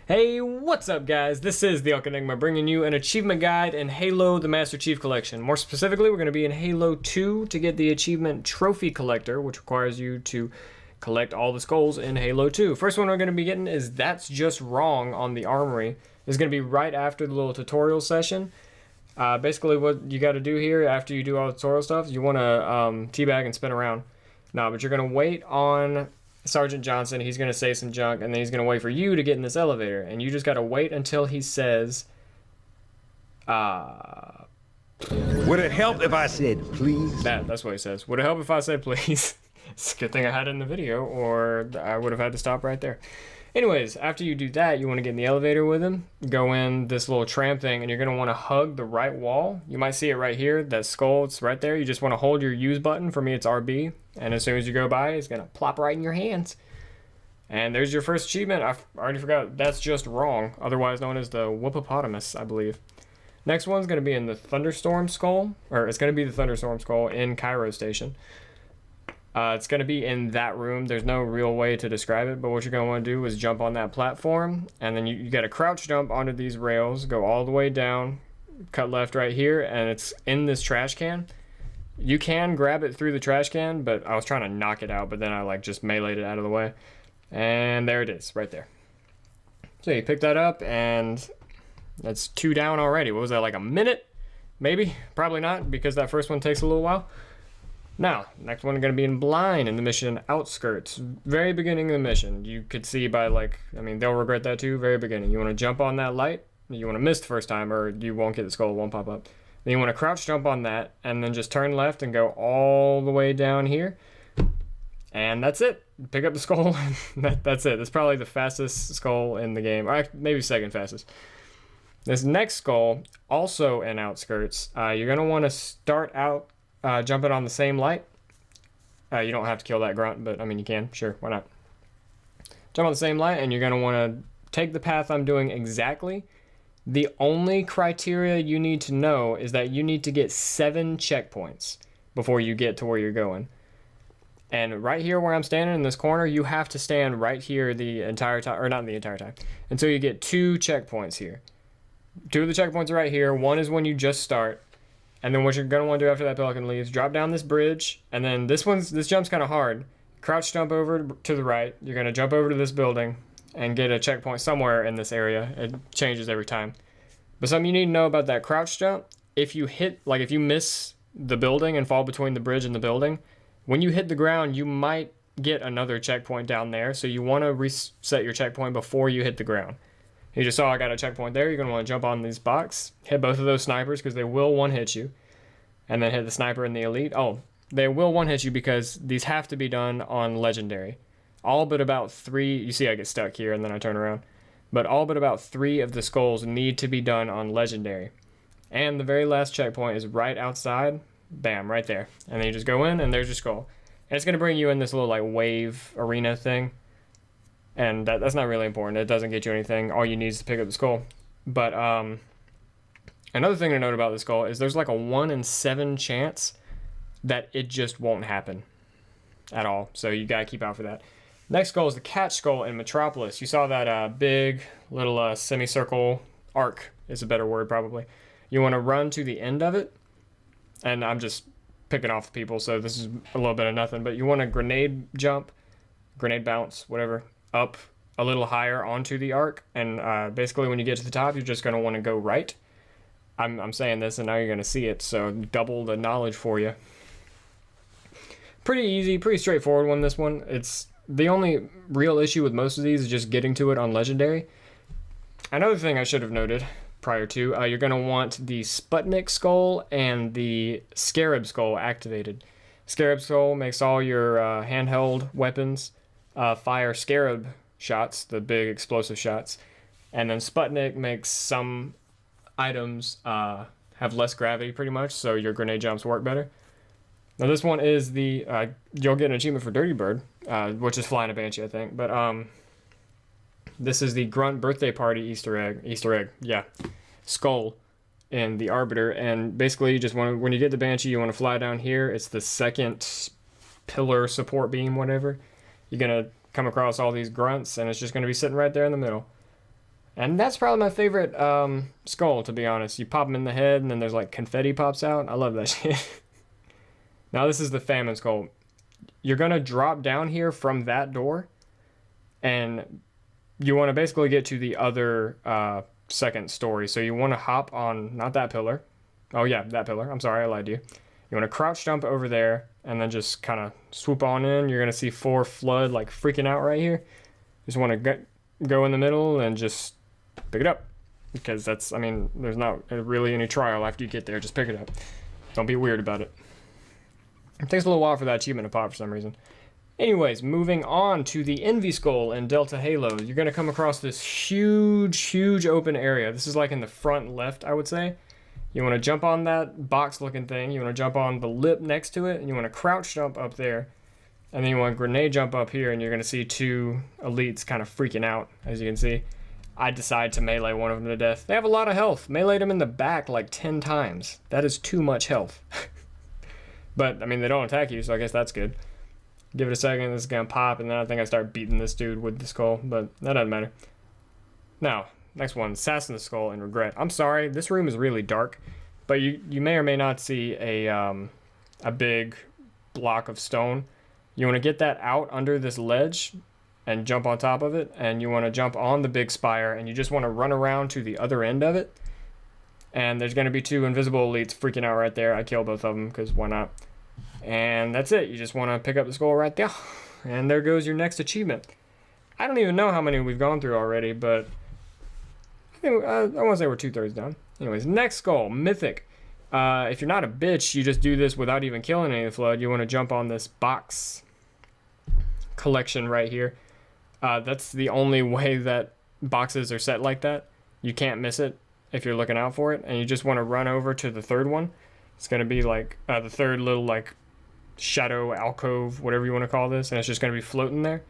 Hey, what's up guys? This is the Enigma bringing you an achievement guide in Halo the Master Chief Collection. More specifically, we're going to be in Halo 2 to get the achievement Trophy Collector, which requires you to collect all the skulls in Halo 2. First one we're going to be getting is That's Just Wrong on the Armory. This is going to be right after the little tutorial session. Basically what you got to do here after you do all the tutorial stuff, you want to teabag and spin around. No, but you're going to wait on Sergeant Johnson. He's going to say some junk, and then he's going to wait for you to get in this elevator. And you just got to wait until he says, Would it help if I said please? That's what he says. Would it help if I said please? It's a good thing I had it in the video, or I would have had to stop right there. Anyways, after you do that, you want to get in the elevator with him, go in this little tram thing, and you're going to want to hug the right wall. You might see it right here, that skull, it's right there. You just want to hold your use button. For me, it's RB. And as soon as you go by, it's going to plop right in your hands. And there's your first achievement. I already forgot. That's Just Wrong, otherwise known as the Whoopopotamus, I believe. Next one's going to be in the Thunderstorm skull, or it's going to be the Thunderstorm skull in Cairo Station. It's going to be in that room. There's no real way to describe it, but what you're going to want to do is jump on that platform, and then you got to crouch jump onto these rails, go all the way down, cut left right here, and it's in this trash can. You can grab it through the trash can, but I was trying to knock it out, but then I just meleeed it out of the way. And there it is, right there. So you pick that up, and that's 2 down already. What was that, like a minute? Maybe? Probably not, because that first one takes a little while. Now, next one going to be in Blind in the mission Outskirts. Very beginning of the mission. You could see by they'll regret that too, very beginning. You want to jump on that light. You want to miss the first time, or you won't get the skull, it won't pop up. Then you want to crouch jump on that, and then just turn left and go all the way down here. And that's it. Pick up the skull. That's it. That's probably the fastest skull in the game. Or maybe second fastest. This next skull, also in Outskirts, you're going to want to start out jumping on the same light. You don't have to kill that grunt, but you can. Sure, why not? Jump on the same light, and you're going to want to take the path I'm doing exactly. The only criteria you need to know is that you need to get 7 checkpoints before you get to where you're going. And right here where I'm standing in this corner, you have to stand right here the entire time, or not the entire time, until you get 2 checkpoints here. 2 of the checkpoints are right here. One is when you just start. And then what you're going to want to do after that pelican leaves, drop down this bridge, and then this jump's kind of hard. Crouch jump over to the right. You're going to jump over to this building and get a checkpoint somewhere in this area. It changes every time. But something you need to know about that crouch jump, if you miss the building and fall between the bridge and the building, when you hit the ground, you might get another checkpoint down there. So you want to reset your checkpoint before you hit the ground. You just saw I got a checkpoint there. You're going to want to jump on this box, hit both of those snipers because they will one-hit you, and then hit the sniper and the elite. Oh, they will one-hit you because these have to be done on Legendary. All but about 3, you see I get stuck here and then I turn around, but all but about 3 of the skulls need to be done on Legendary. And the very last checkpoint is right outside, bam, right there. And then you just go in and there's your skull. And it's going to bring you in this little wave arena thing. And that's not really important. It doesn't get you anything. All you need is to pick up the skull. But another thing to note about the skull is there's like a 1 in 7 chance that it just won't happen at all. So you gotta keep out for that. Next skull is the cat skull in Metropolis. You saw that big little semicircle arc is a better word probably. You want to run to the end of it. And I'm just picking off the people, so this is a little bit of nothing. But you want to grenade jump, grenade bounce, whatever, up a little higher onto the arc, and basically when you get to the top, you're just going to want to go right. I'm saying this, and now you're going to see it, so double the knowledge for you. Pretty easy, pretty straightforward one, this one. It's the only real issue with most of these is just getting to it on Legendary. Another thing I should have noted prior to, you're going to want the Sputnik skull and the Scarab skull activated. Scarab skull makes all your handheld weapons fire Scarab shots, the big explosive shots, and then Sputnik makes some items have less gravity pretty much, so your grenade jumps work better. Now this one is the you'll get an achievement for Dirty Bird, which is flying a Banshee, I think, but this is the Grunt birthday party Easter egg, yeah, skull in the Arbiter. And basically you just want to, when you get the Banshee, you want to fly down here. It's the second pillar support beam, whatever. You're going to come across all these grunts, and it's just going to be sitting right there in the middle. And that's probably my favorite skull, to be honest. You pop them in the head, and then there's like confetti pops out. I love that shit. Now this is the famine skull. You're gonna drop down here from that door, and you want to basically get to the other second story. So you want to hop on, not that pillar. Oh yeah, that pillar. I'm sorry, I lied to you. You want to crouch jump over there, and then just kind of swoop on in. You're gonna see 4 flood like freaking out right here. Just want to go in the middle and just pick it up, because that's, I mean, there's not really any trial after you get there. Just pick it up. Don't be weird about it. It takes a little while for that achievement to pop for some reason. Anyways, moving on to the Envy Skull in Delta Halo. You're going to come across this huge open area. This is like in the front left, I would say. You want to jump on that box-looking thing. You want to jump on the lip next to it, and you want to crouch jump up there. And then you want to grenade jump up here, and you're going to see 2 elites kind of freaking out, as you can see. I decide to melee one of them to death. They have a lot of health. Meleeed them in the back like 10 times. That is too much health. But, I mean, they don't attack you, so I guess that's good. Give it a second, this is going to pop, and then I think I start beating this dude with the skull, but that doesn't matter. Now, next one, Sassin skull and regret. I'm sorry, this room is really dark, but you may or may not see a big block of stone. You want to get that out under this ledge and jump on top of it, and you want to jump on the big spire, and you just want to run around to the other end of it. And there's going to be 2 invisible elites freaking out right there. I kill both of them, because why not? And that's it. You just want to pick up the skull right there. And there goes your next achievement. I don't even know how many we've gone through already, but I want to say we're 2/3 done. Anyways, next skull, Mythic. If you're not a bitch, you just do this without even killing any of the flood. You want to jump on this box collection right here. That's the only way that boxes are set like that. You can't miss it if you're looking out for it. And you just want to run over to the third one. It's going to be like the third little like shadow alcove, whatever you want to call this. And it's just going to be floating there.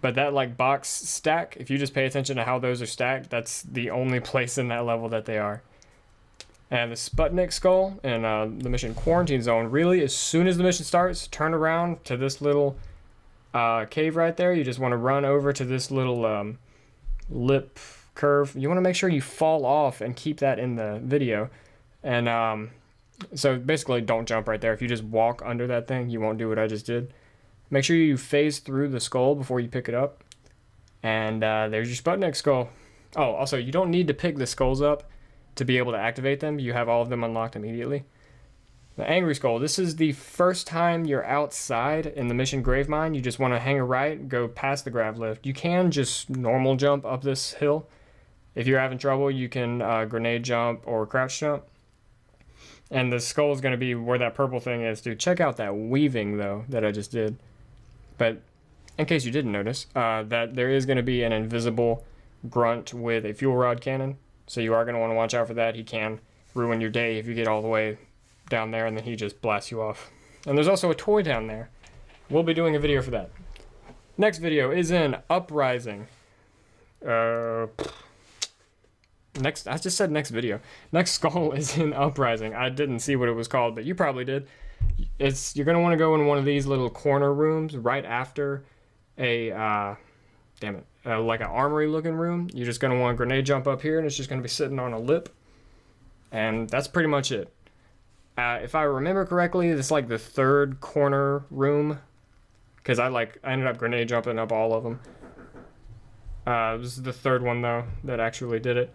But that like box stack, if you just pay attention to how those are stacked, that's the only place in that level that they are. And the Sputnik skull and the mission Quarantine Zone, really, as soon as the mission starts, turn around to this little cave right there. You just want to run over to this little lip curve. You want to make sure you fall off and keep that in the video. And so basically don't jump right there. If you just walk under that thing, you won't do what I just did. Make sure you phase through the skull before you pick it up. And there's your Sputnik skull. Oh, also, you don't need to pick the skulls up to be able to activate them. You have all of them unlocked immediately. The Angry Skull. This is the first time you're outside in the mission Gravemind. You just want to hang a right, go past the grav lift. You can just normal jump up this hill. If you're having trouble, you can grenade jump or crouch jump. And the skull is going to be where that purple thing is, dude. Check out that weaving, though, that I just did. But in case you didn't notice, that there is going to be an invisible grunt with a fuel rod cannon. So you are going to want to watch out for that. He can ruin your day if you get all the way down there and then he just blasts you off. And there's also a toy down there. We'll be doing a video for that. Next video is in Uprising. I just said next video. Next skull is in Uprising. I didn't see what it was called, but you probably did. You're going to want to go in one of these little corner rooms right after a, like an armory looking room. You're just going to want to grenade jump up here, and it's just going to be sitting on a lip. And that's pretty much it. If I remember correctly, it's like the third corner room, because I ended up grenade jumping up all of them. This is the third one, though, that actually did it.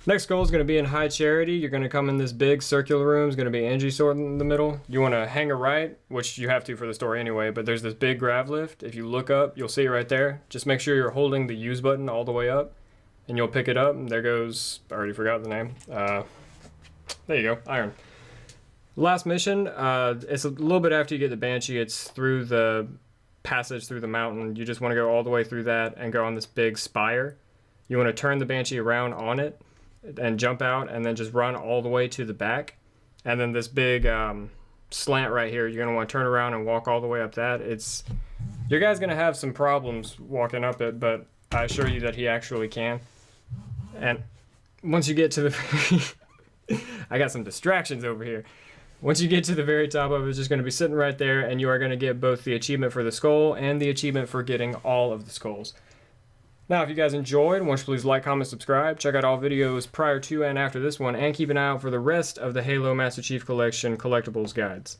Next goal is going to be in High Charity. You're going to come in this big circular room. It's going to be Angie sword in the middle. You want to hang a right, which you have to for the story anyway, but there's this big grav lift. If you look up, you'll see it right there. Just make sure you're holding the use button all the way up, and you'll pick it up. And there goes, I already forgot the name. There you go, Iron. Last mission, it's a little bit after you get the Banshee. It's through the passage through the mountain. You just want to go all the way through that and go on this big spire. You want to turn the Banshee around on it and jump out and then just run all the way to the back. And then this big slant right here, you're going to want to turn around and walk all the way up that. Your guy's going to have some problems walking up it, but I assure you that he actually can. And once you get to the... I got some distractions over here. Once you get to the very top of it, it's just going to be sitting right there, and you are going to get both the achievement for the skull and the achievement for getting all of the skulls. Now, if you guys enjoyed, why don't you please like, comment, subscribe. Check out all videos prior to and after this one, and keep an eye out for the rest of the Halo Master Chief Collection collectibles guides.